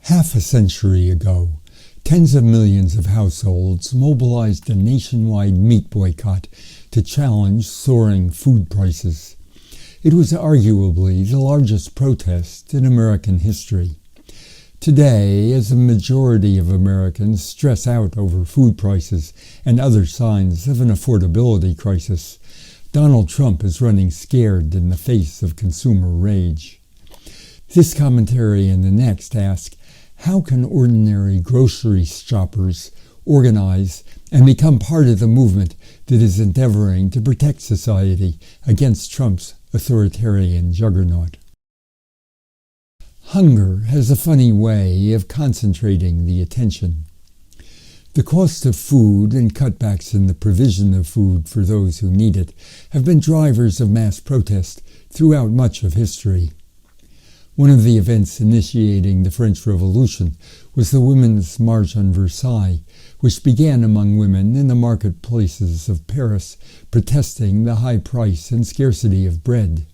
Half a century ago, tens of millions of households mobilized a nationwide meat boycott to challenge soaring food prices. It was arguably the largest protest in American history. Today, as a majority of Americans stress out over food prices and other signs of an affordability crisis, Donald Trump is running scared in the face of consumer rage. This commentary and the next ask, how can ordinary grocery shoppers organize and become part of the movement that is endeavoring to protect society against Trump's authoritarian juggernaut? Hunger has a funny way of concentrating the attention. The cost of food and cutbacks in the provision of food for those who need it have been drivers of mass protest throughout much of history. One of the events initiating the French Revolution was the Women's March on Versailles, which began among women in the marketplaces of Paris, protesting the high price and scarcity of bread.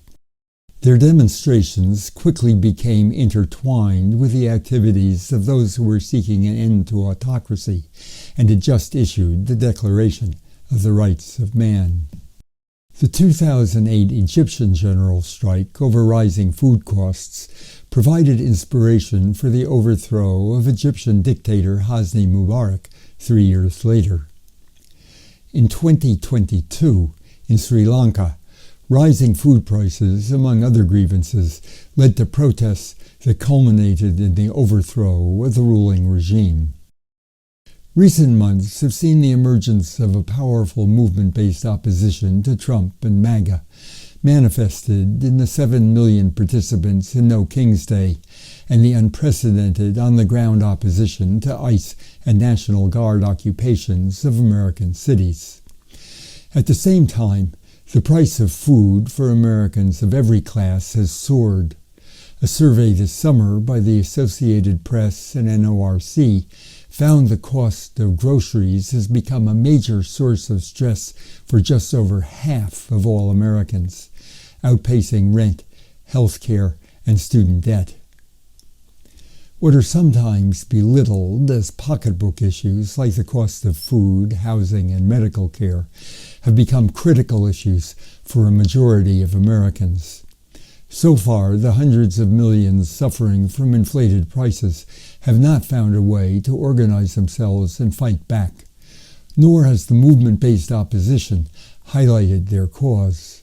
Their demonstrations quickly became intertwined with the activities of those who were seeking an end to autocracy and had just issued the Declaration of the Rights of Man. The 2008 Egyptian general strike over rising food costs provided inspiration for the overthrow of Egyptian dictator Hosni Mubarak 3 years later. In 2022, in Sri Lanka, rising food prices, among other grievances, led to protests that culminated in the overthrow of the ruling regime. Recent months have seen the emergence of a powerful movement-based opposition to Trump and MAGA, manifested in the 7 million participants in No King's Day and the unprecedented on-the-ground opposition to ICE and National Guard occupations of American cities. At the same time, the price of food for Americans of every class has soared. A survey this summer by the Associated Press and NORC found the cost of groceries has become a major source of stress for just over half of all Americans, outpacing rent, health care, and student debt. What are sometimes belittled as pocketbook issues like the cost of food, housing, and medical care have become critical issues for a majority of Americans. So far, the hundreds of millions suffering from inflated prices have not found a way to organize themselves and fight back, nor has the movement-based opposition highlighted their cause.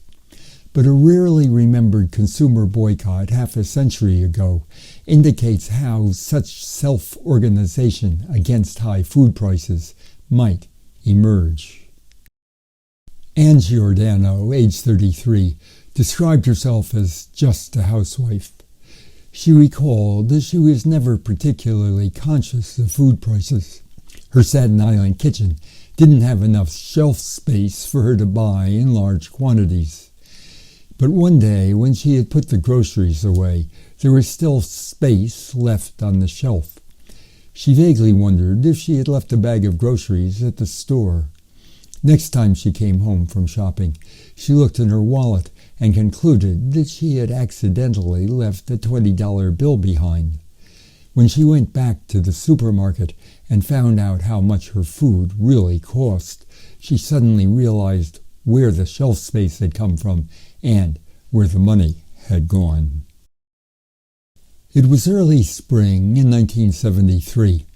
But a rarely remembered consumer boycott half a century ago indicates how such self-organization against high food prices might emerge. Ann Giordano, age 33, described herself as just a housewife. She recalled that she was never particularly conscious of food prices. Her Staten Island kitchen didn't have enough shelf space for her to buy in large quantities. But one day, when she had put the groceries away, there was still space left on the shelf. She vaguely wondered if she had left a bag of groceries at the store. Next time she came home from shopping, she looked in her wallet and concluded that she had accidentally left a $20 bill behind. When she went back to the supermarket and found out how much her food really cost, she suddenly realized where the shelf space had come from and where the money had gone. It was early spring in 1973.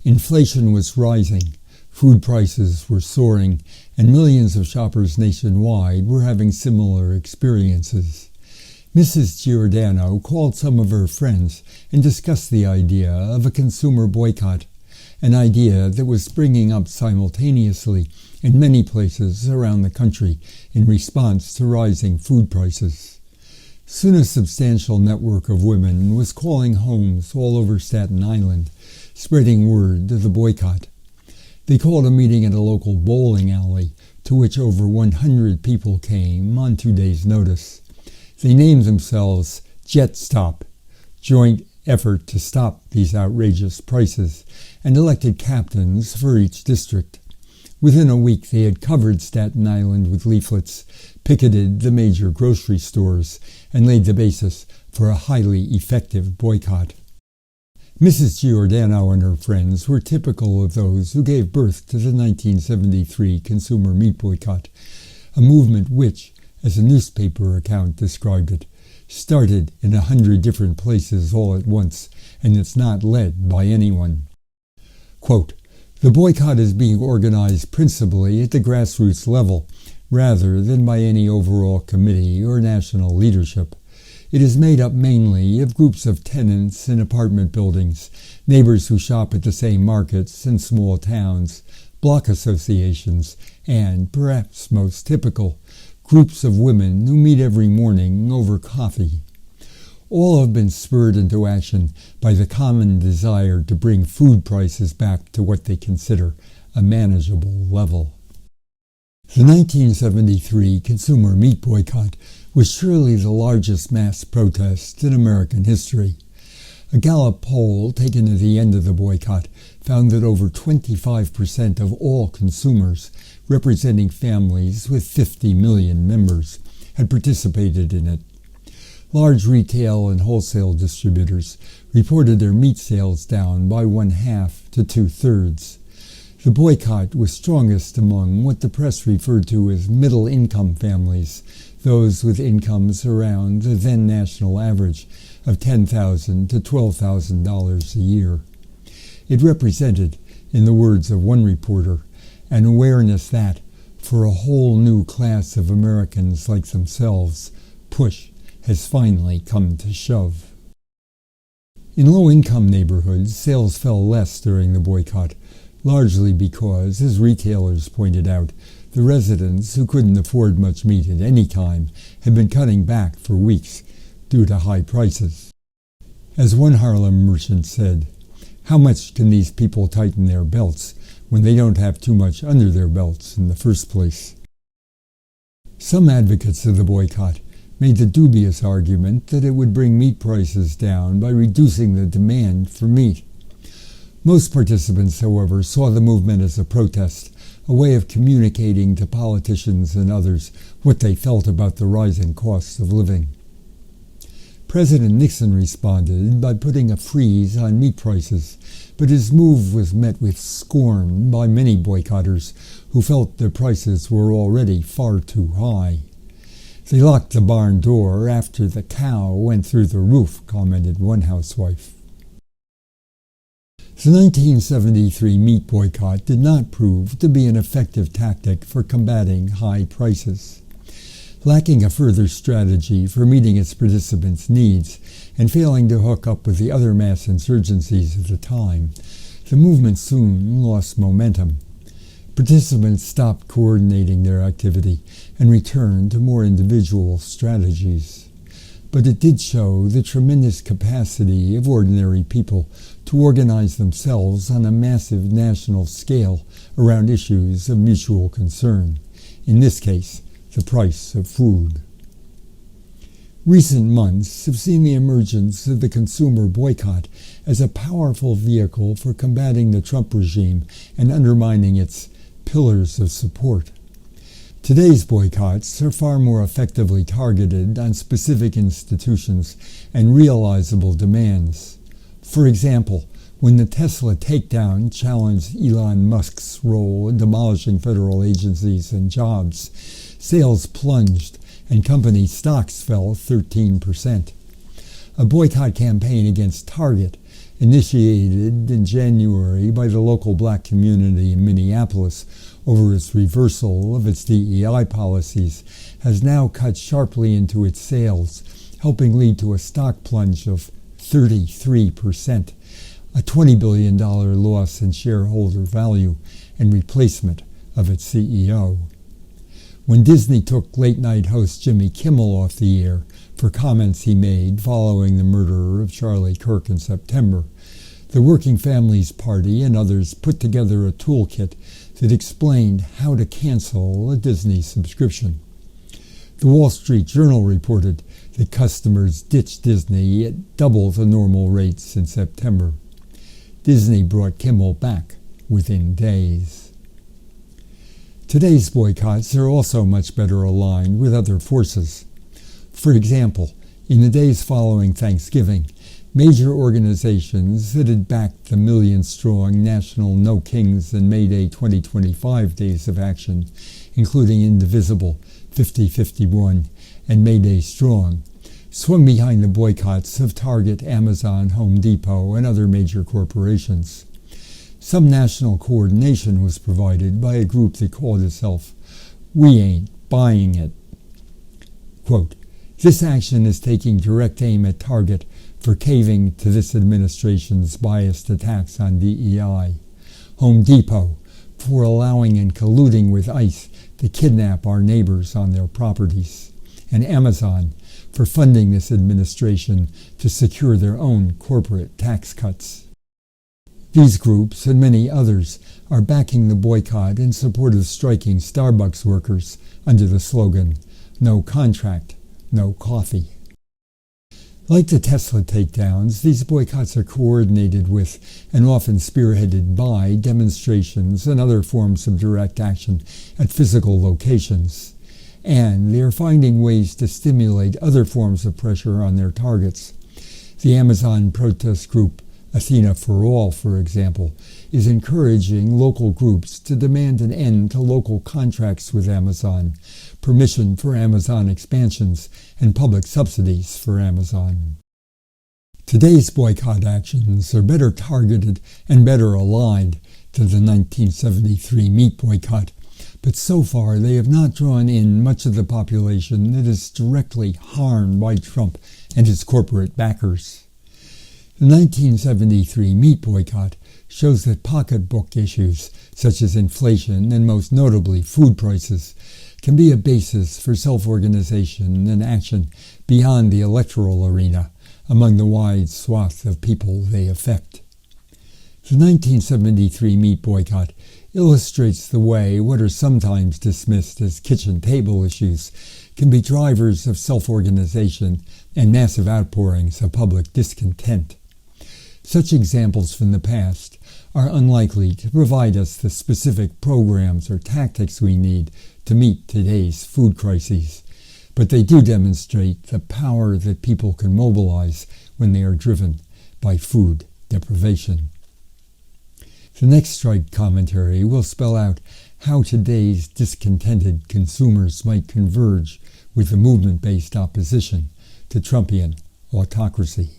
Inflation was rising. Food prices were soaring, and millions of shoppers nationwide were having similar experiences. Mrs. Giordano called some of her friends and discussed the idea of a consumer boycott, an idea that was springing up simultaneously in many places around the country in response to rising food prices. Soon a substantial network of women was calling homes all over Staten Island, spreading word of the boycott. They called a meeting at a local bowling alley, to which over 100 people came on 2 days' notice. They named themselves Jet Stop, Joint Effort to Stop These Outrageous Prices, and elected captains for each district. Within a week, they had covered Staten Island with leaflets, picketed the major grocery stores, and laid the basis for a highly effective boycott. Mrs. Giordano and her friends were typical of those who gave birth to the 1973 consumer meat boycott, a movement which, as a newspaper account described it, started in 100 different places all at once, and it's not led by anyone. Quote, "The boycott is being organized principally at the grassroots level, rather than by any overall committee or national leadership. It is made up mainly of groups of tenants in apartment buildings, neighbors who shop at the same markets in small towns, block associations, and, perhaps most typical, groups of women who meet every morning over coffee. All have been spurred into action by the common desire to bring food prices back to what they consider a manageable level." The 1973 consumer meat boycott was surely the largest mass protest in American history. A Gallup poll taken at the end of the boycott found that over 25% of all consumers, representing families with 50 million members, had participated in it. Large retail and wholesale distributors reported their meat sales down by 1/2 to 2/3. The boycott was strongest among what the press referred to as middle-income families, those with incomes around the then national average of $10,000 to $12,000 a year. It represented, in the words of one reporter, an awareness that, for a whole new class of Americans like themselves, push has finally come to shove. In low-income neighborhoods, sales fell less during the boycott, largely because, as retailers pointed out, the residents who couldn't afford much meat at any time had been cutting back for weeks due to high prices. As one Harlem merchant said, "How much can these people tighten their belts when they don't have too much under their belts in the first place?" Some advocates of the boycott made the dubious argument that it would bring meat prices down by reducing the demand for meat. Most participants, however, saw the movement as a protest, a way of communicating to politicians and others what they felt about the rising costs of living. President Nixon responded by putting a freeze on meat prices, but his move was met with scorn by many boycotters who felt their prices were already far too high. "They locked the barn door after the cow went through the roof," commented one housewife. The 1973 meat boycott did not prove to be an effective tactic for combating high prices. Lacking a further strategy for meeting its participants' needs and failing to hook up with the other mass insurgencies of the time, the movement soon lost momentum. Participants stopped coordinating their activity and returned to more individual strategies. But it did show the tremendous capacity of ordinary people to organize themselves on a massive national scale around issues of mutual concern, in this case, the price of food. Recent months have seen the emergence of the consumer boycott as a powerful vehicle for combating the Trump regime and undermining its pillars of support. Today's boycotts are far more effectively targeted on specific institutions and realizable demands. For example, when the Tesla takedown challenged Elon Musk's role in demolishing federal agencies and jobs, sales plunged and company stocks fell 13%. A boycott campaign against Target, initiated in January by the local black community in Minneapolis over its reversal of its DEI policies, has now cut sharply into its sales, helping lead to a stock plunge of 33%, a $20 billion loss in shareholder value and replacement of its CEO. When Disney took late-night host Jimmy Kimmel off the air for comments he made following the murder of Charlie Kirk in September, the Working Families Party and others put together a toolkit that explained how to cancel a Disney subscription. The Wall Street Journal reported that customers ditched Disney at double the normal rates in September. Disney brought Kimmel back within days. Today's boycotts are also much better aligned with other forces. For example, in the days following Thanksgiving, Major organizations that had backed the million-strong National No Kings and May Day 2025 days of action, including Indivisible, 5051, and May Day Strong, swung behind the boycotts of Target, Amazon, Home Depot, and other major corporations. Some national coordination was provided by a group that called itself We Ain't Buying It. Quote, "This action is taking direct aim at Target for caving to this administration's biased attacks on DEI, Home Depot for allowing and colluding with ICE to kidnap our neighbors on their properties, and Amazon for funding this administration to secure their own corporate tax cuts." These groups and many others are backing the boycott in support of striking Starbucks workers under the slogan, "No contract, no coffee." Like the Tesla takedowns, these boycotts are coordinated with and often spearheaded by demonstrations and other forms of direct action at physical locations, and they are finding ways to stimulate other forms of pressure on their targets. The Amazon protest group Athena for All, for example, is encouraging local groups to demand an end to local contracts with Amazon, permission for Amazon expansions, and public subsidies for Amazon. Today's boycott actions are better targeted and better aligned to the 1973 meat boycott, but so far they have not drawn in much of the population that is directly harmed by Trump and his corporate backers. The 1973 meat boycott shows that pocketbook issues such as inflation and most notably food prices can be a basis for self-organization and action beyond the electoral arena among the wide swath of people they affect. The 1973 meat boycott illustrates the way what are sometimes dismissed as kitchen table issues can be drivers of self-organization and massive outpourings of public discontent. Such examples from the past are unlikely to provide us the specific programs or tactics we need to meet today's food crises, but they do demonstrate the power that people can mobilize when they are driven by food deprivation. The next strike commentary will spell out how today's discontented consumers might converge with the movement-based opposition to Trumpian autocracy.